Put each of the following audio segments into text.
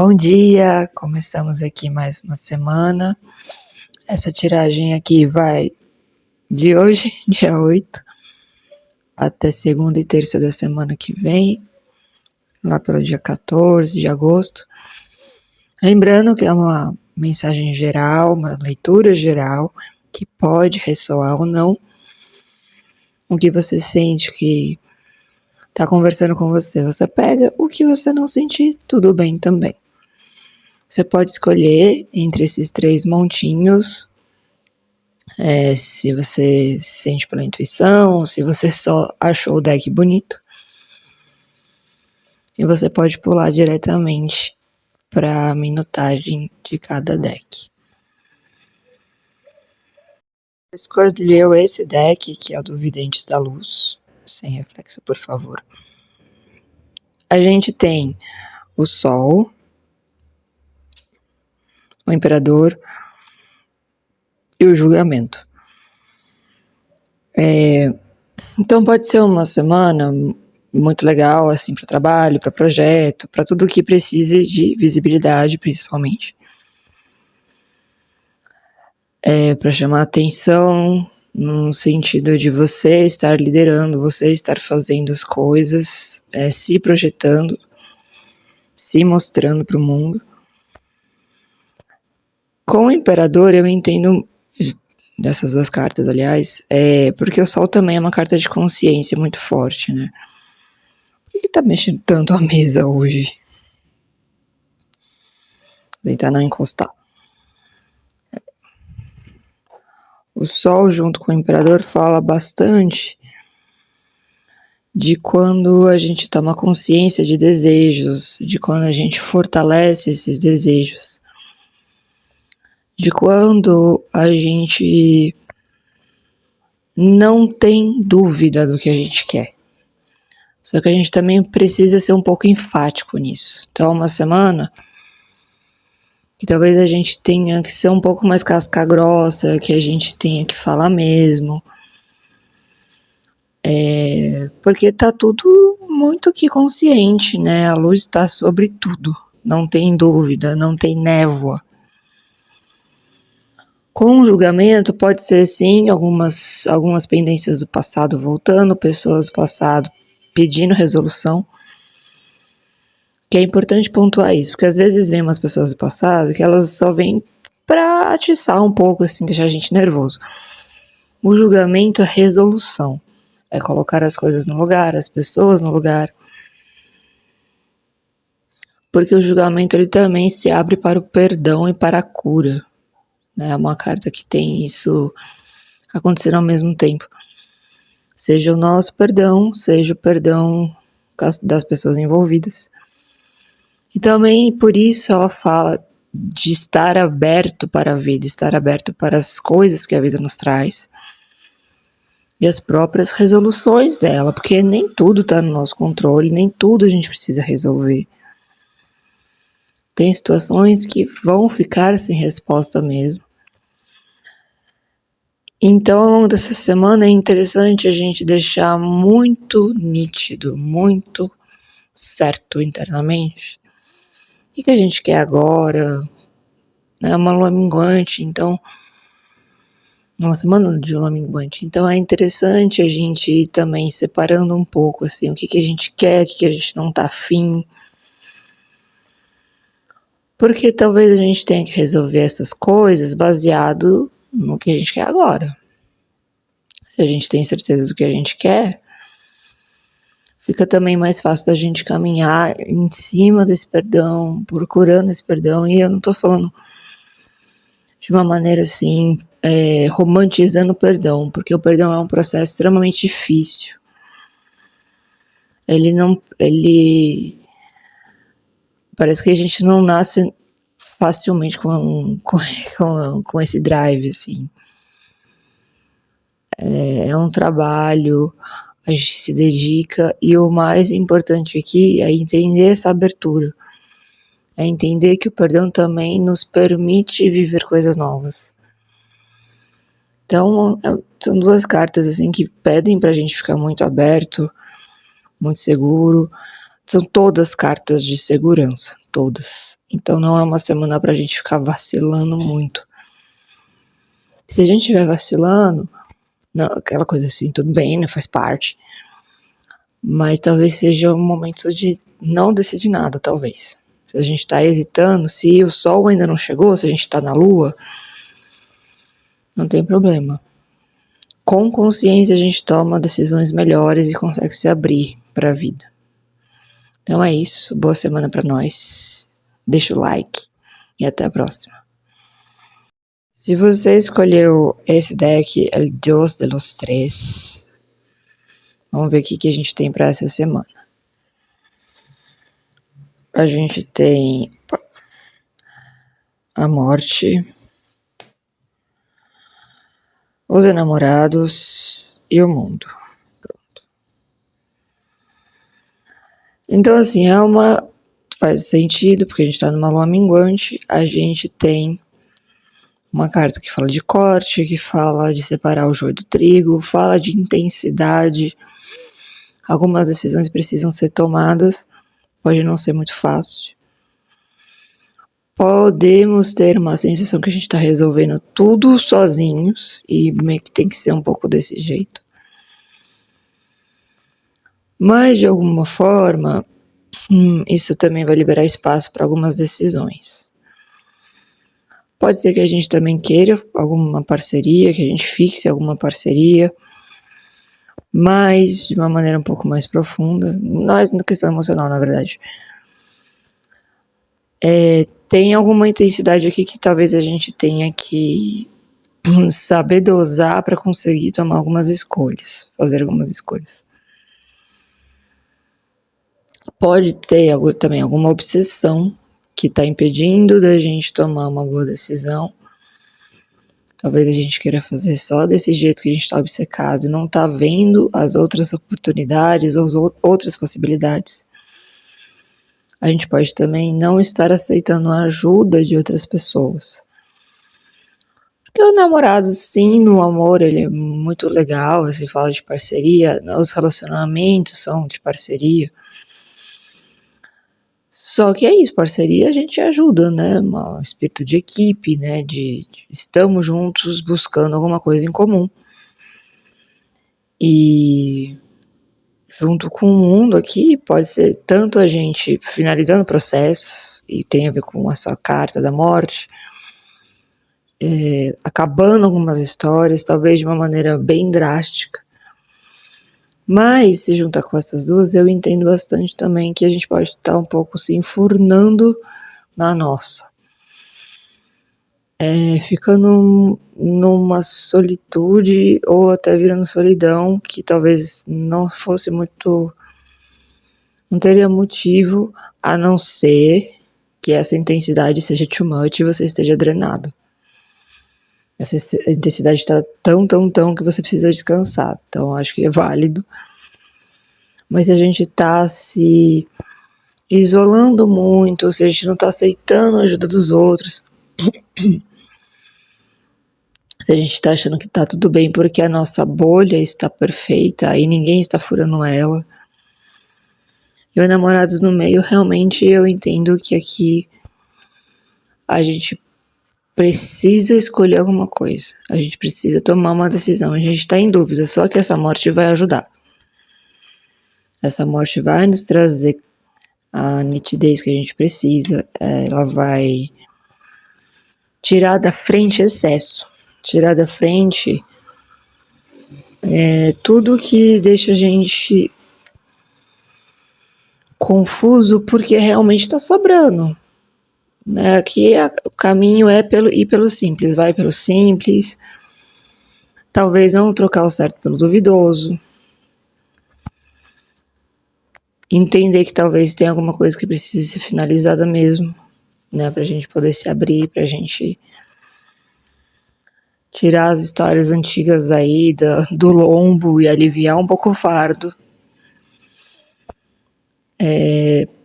Bom dia, começamos aqui mais uma semana. Essa tiragem aqui vai de hoje, dia 8, até segunda e terça da semana que vem, lá pelo dia 14 de agosto. Lembrando que é uma mensagem geral, uma leitura geral, que pode ressoar ou não. O que você sente que está conversando com você, você pega. O que você não sentir, tudo bem também. Você pode escolher entre esses 3 montinhos, se você se sente pela intuição, se você só achou o deck bonito. E você pode pular diretamente para a minutagem de cada deck. Escolheu esse deck, que é o do Videntes da Luz, sem reflexo, por favor. A gente tem o Sol, o Imperador e o Julgamento. Então pode ser uma semana muito legal, assim, para trabalho, para projeto, para tudo que precise de visibilidade, principalmente. Para chamar atenção, no sentido de você estar liderando, você estar fazendo as coisas, se projetando, se mostrando para o mundo. Com o Imperador, eu entendo, dessas 2 cartas, aliás, porque o Sol também é uma carta de consciência muito forte, né? Por que tá mexendo tanto a mesa hoje? Vou tentar não encostar. O Sol, junto com o Imperador, fala bastante de quando a gente toma consciência de desejos, de quando a gente fortalece esses desejos, de quando a gente não tem dúvida do que a gente quer. Só que a gente também precisa ser um pouco enfático nisso. Então, uma semana que talvez a gente tenha que ser um pouco mais casca grossa, que a gente tenha que falar mesmo. Porque tá tudo muito que consciente, né? A luz está sobre tudo. Não tem dúvida, não tem névoa. Com o julgamento pode ser sim algumas pendências do passado voltando, pessoas do passado pedindo resolução. Que é importante pontuar isso, porque às vezes vem umas pessoas do passado que elas só vêm pra atiçar um pouco, assim, deixar a gente nervoso. O julgamento é resolução, é colocar as coisas no lugar, as pessoas no lugar. Porque o julgamento ele também se abre para o perdão e para a cura. É uma carta que tem isso acontecendo ao mesmo tempo. Seja o nosso perdão, seja o perdão das pessoas envolvidas. E também por isso ela fala de estar aberto para a vida, estar aberto para as coisas que a vida nos traz. E as próprias resoluções dela, porque nem tudo está no nosso controle, nem tudo a gente precisa resolver. Tem situações que vão ficar sem resposta mesmo. Então, ao longo dessa semana é interessante a gente deixar muito nítido, muito certo internamente o que a gente quer agora. É uma lua minguante, então, uma semana de lua minguante, então é interessante a gente ir também separando um pouco, assim, o que a gente quer, o que a gente não tá afim. Porque talvez a gente tenha que resolver essas coisas baseado no que a gente quer agora. Se a gente tem certeza do que a gente quer, fica também mais fácil da gente caminhar em cima desse perdão, procurando esse perdão. E eu não tô falando de uma maneira assim, romantizando o perdão, porque o perdão é um processo extremamente difícil. Parece que a gente não nasce facilmente com esse drive, assim. É um trabalho, a gente se dedica, e o mais importante aqui é entender essa abertura. É entender que o perdão também nos permite viver coisas novas. Então, são 2 cartas assim que pedem pra gente ficar muito aberto, muito seguro, são todas cartas de segurança, todas. Então não é uma semana pra gente ficar vacilando muito. Se a gente estiver vacilando, não, aquela coisa assim, tudo bem, né, faz parte. Mas talvez seja um momento de não decidir nada, talvez. Se a gente tá hesitando, se o sol ainda não chegou, se a gente tá na lua, não tem problema. Com consciência a gente toma decisões melhores e consegue se abrir para a vida. Então é isso, boa semana para nós. Deixa o like e até a próxima. Se você escolheu esse deck, El Dios de los Tres, vamos ver o que a gente tem para essa semana. A gente tem a morte, os enamorados e o mundo. Pronto. Então assim, faz sentido, porque a gente tá numa lua minguante, a gente tem uma carta que fala de corte, que fala de separar o joio do trigo, fala de intensidade. Algumas decisões precisam ser tomadas, pode não ser muito fácil. Podemos ter uma sensação que a gente está resolvendo tudo sozinhos, e meio que tem que ser um pouco desse jeito. Mas, de alguma forma, isso também vai liberar espaço para algumas decisões. Pode ser que a gente também queira alguma parceria, que a gente fixe alguma parceria, mas de uma maneira um pouco mais profunda. Nós, na questão emocional, na verdade. Tem alguma intensidade aqui que talvez a gente tenha que saber dosar para conseguir tomar algumas escolhas, fazer algumas escolhas. Pode ter também alguma obsessão que está impedindo da gente tomar uma boa decisão. Talvez a gente queira fazer só desse jeito que a gente está obcecado e não está vendo as outras oportunidades ou outras possibilidades. A gente pode também não estar aceitando a ajuda de outras pessoas. Porque o namorado, sim, no amor, ele é muito legal, se fala de parceria, os relacionamentos são de parceria. Só que é isso, parceria a gente ajuda, né? Um espírito de equipe, né? De estamos juntos buscando alguma coisa em comum. E junto com o mundo aqui, pode ser tanto a gente finalizando processos, e tem a ver com essa carta da morte, acabando algumas histórias, talvez de uma maneira bem drástica. Mas, se juntar com essas duas, eu entendo bastante também que a gente pode estar um pouco se enfurnando na nossa. Ficando numa solitude ou até virando solidão que talvez não fosse muito... Não teria motivo a não ser que essa intensidade seja too much e você esteja drenado. Essa intensidade está tão que você precisa descansar. Então, acho que é válido. Mas se a gente está se isolando muito, se a gente não está aceitando a ajuda dos outros, se a gente está achando que está tudo bem porque a nossa bolha está perfeita e ninguém está furando ela, e os namorados no meio, realmente eu entendo que aqui a gente precisa escolher alguma coisa, a gente precisa tomar uma decisão, a gente está em dúvida, só que essa morte vai ajudar. Essa morte vai nos trazer a nitidez que a gente precisa, ela vai tirar da frente excesso, tirar da frente tudo que deixa a gente confuso, porque realmente está sobrando. Aqui o caminho é ir pelo simples, vai pelo simples, talvez não trocar o certo pelo duvidoso, entender que talvez tenha alguma coisa que precise ser finalizada mesmo, né, pra gente poder se abrir, pra gente tirar as histórias antigas aí do lombo e aliviar um pouco o fardo.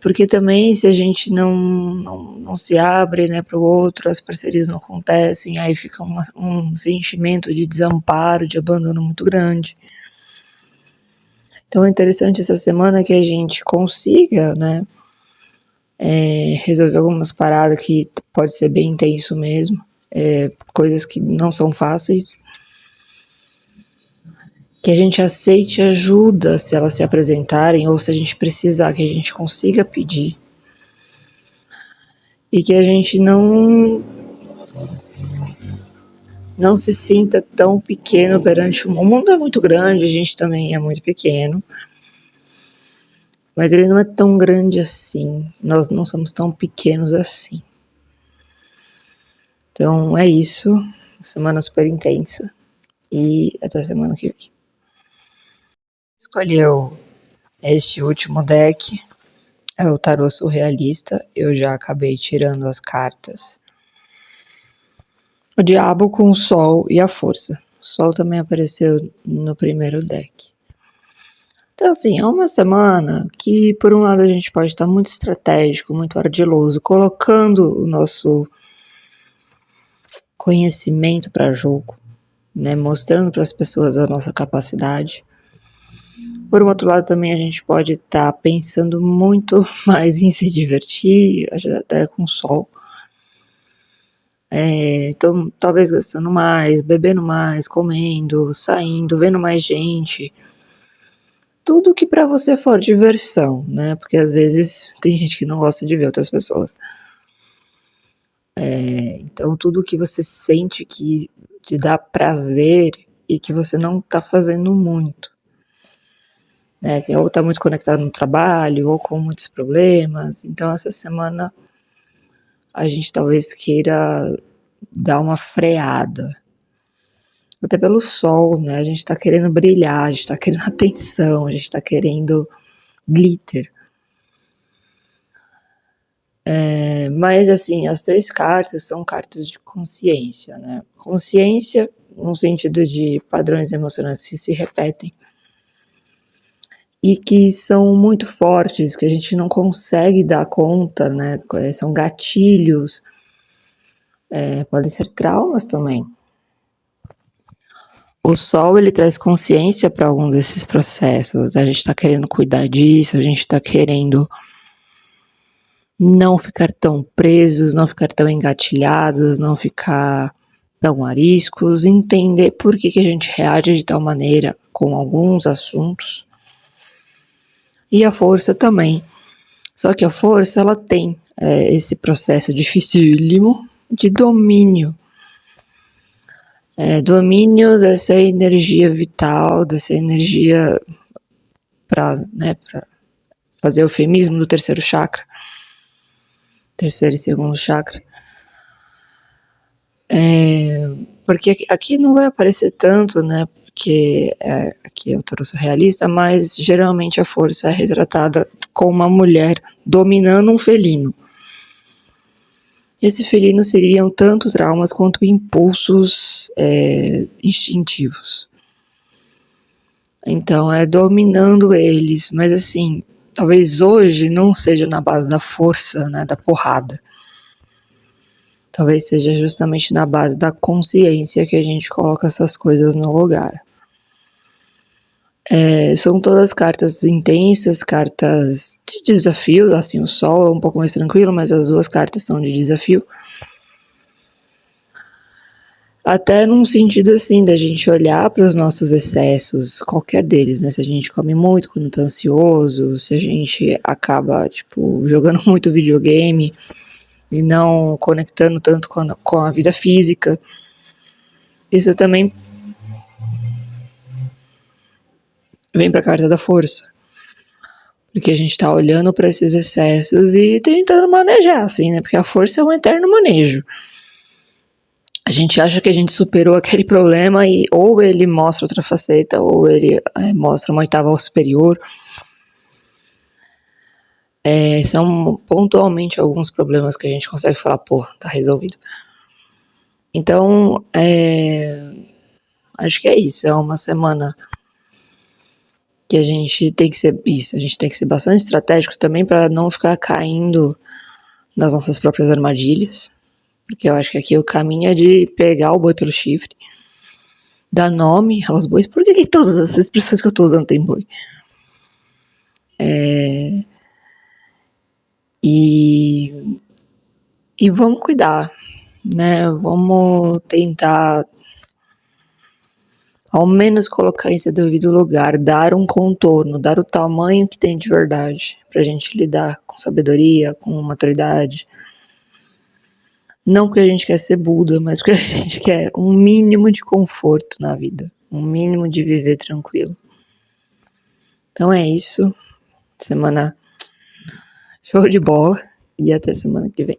Porque também se a gente não se abre, né, para o outro, as parcerias não acontecem, aí fica um sentimento de desamparo, de abandono muito grande. Então é interessante essa semana que a gente consiga, né, resolver algumas paradas que pode ser bem intenso mesmo, coisas que não são fáceis, que a gente aceite ajuda se elas se apresentarem ou se a gente precisar, que a gente consiga pedir e que a gente não se sinta tão pequeno perante o mundo. O mundo é muito grande, a gente também é muito pequeno, mas ele não é tão grande assim, nós não somos tão pequenos assim. Então é isso, semana super intensa e até semana que vem. Escolheu este último deck, é o Tarô Surrealista, eu já acabei tirando as cartas. O Diabo com o Sol e a Força. O Sol também apareceu no primeiro deck. Então, assim, é uma semana que, por um lado, a gente pode estar muito estratégico, muito ardiloso, colocando o nosso conhecimento para jogo, né? Mostrando para as pessoas a nossa capacidade. Por um outro lado, também a gente pode estar pensando muito mais em se divertir, até com o sol. Então, talvez gastando mais, bebendo mais, comendo, saindo, vendo mais gente. Tudo que para você for diversão, né? Porque às vezes tem gente que não gosta de ver outras pessoas. Então, tudo que você sente que te dá prazer e que você não tá fazendo muito. Né? Ou tá muito conectado no trabalho, ou com muitos problemas. Então, essa semana a gente talvez queira dar uma freada. Até pelo sol, né? A gente tá querendo brilhar, a gente tá querendo atenção, a gente tá querendo glitter. Mas, assim, as 3 cartas são cartas de consciência, né? Consciência no sentido de padrões emocionais que se repetem e que são muito fortes, que a gente não consegue dar conta, né? São gatilhos, podem ser traumas também. O sol, ele traz consciência para alguns desses processos. A gente está querendo cuidar disso, a gente está querendo não ficar tão presos, não ficar tão engatilhados, não ficar tão ariscos, entender por que a gente reage de tal maneira com alguns assuntos. E a força também. Só que a força, ela tem esse processo dificílimo de domínio. Domínio dessa energia vital, dessa energia para fazer o eufemismo do terceiro chakra, terceiro e segundo chakra. Porque aqui não vai aparecer tanto, né? Porque aqui é o tarô surrealista, mas geralmente a força é retratada com uma mulher dominando um felino. Esse felino seriam tanto traumas quanto impulsos instintivos. Então, dominando eles, mas assim, talvez hoje não seja na base da força, né, da porrada. Talvez seja justamente na base da consciência que a gente coloca essas coisas no lugar. São todas cartas intensas, cartas de desafio, assim, o sol é um pouco mais tranquilo, mas as 2 cartas são de desafio. Até num sentido assim, da gente olhar para os nossos excessos, qualquer deles, né? Se a gente come muito quando tá ansioso, se a gente acaba, jogando muito videogame e não conectando tanto com a vida física. Isso também vem para a carta da força. Porque a gente tá olhando para esses excessos e tentando manejar, assim, né? Porque a força é um eterno manejo. A gente acha que a gente superou aquele problema e ou ele mostra outra faceta, ou ele mostra uma oitava superior. São pontualmente alguns problemas que a gente consegue falar, pô, tá resolvido. Então, acho que é isso. É uma semana que a gente tem que ser isso. A gente tem que ser bastante estratégico também para não ficar caindo nas nossas próprias armadilhas. Porque eu acho que aqui o caminho é de pegar o boi pelo chifre, dar nome aos bois. Por que todas as expressões que eu tô usando tem boi? E vamos cuidar, né? Vamos tentar ao menos colocar em seu devido lugar, dar um contorno, dar o tamanho que tem de verdade, pra gente lidar com sabedoria, com maturidade. Não porque a gente quer ser Buda, mas porque a gente quer um mínimo de conforto na vida, um mínimo de viver tranquilo. Então é isso, semana show de bola e até semana que vem.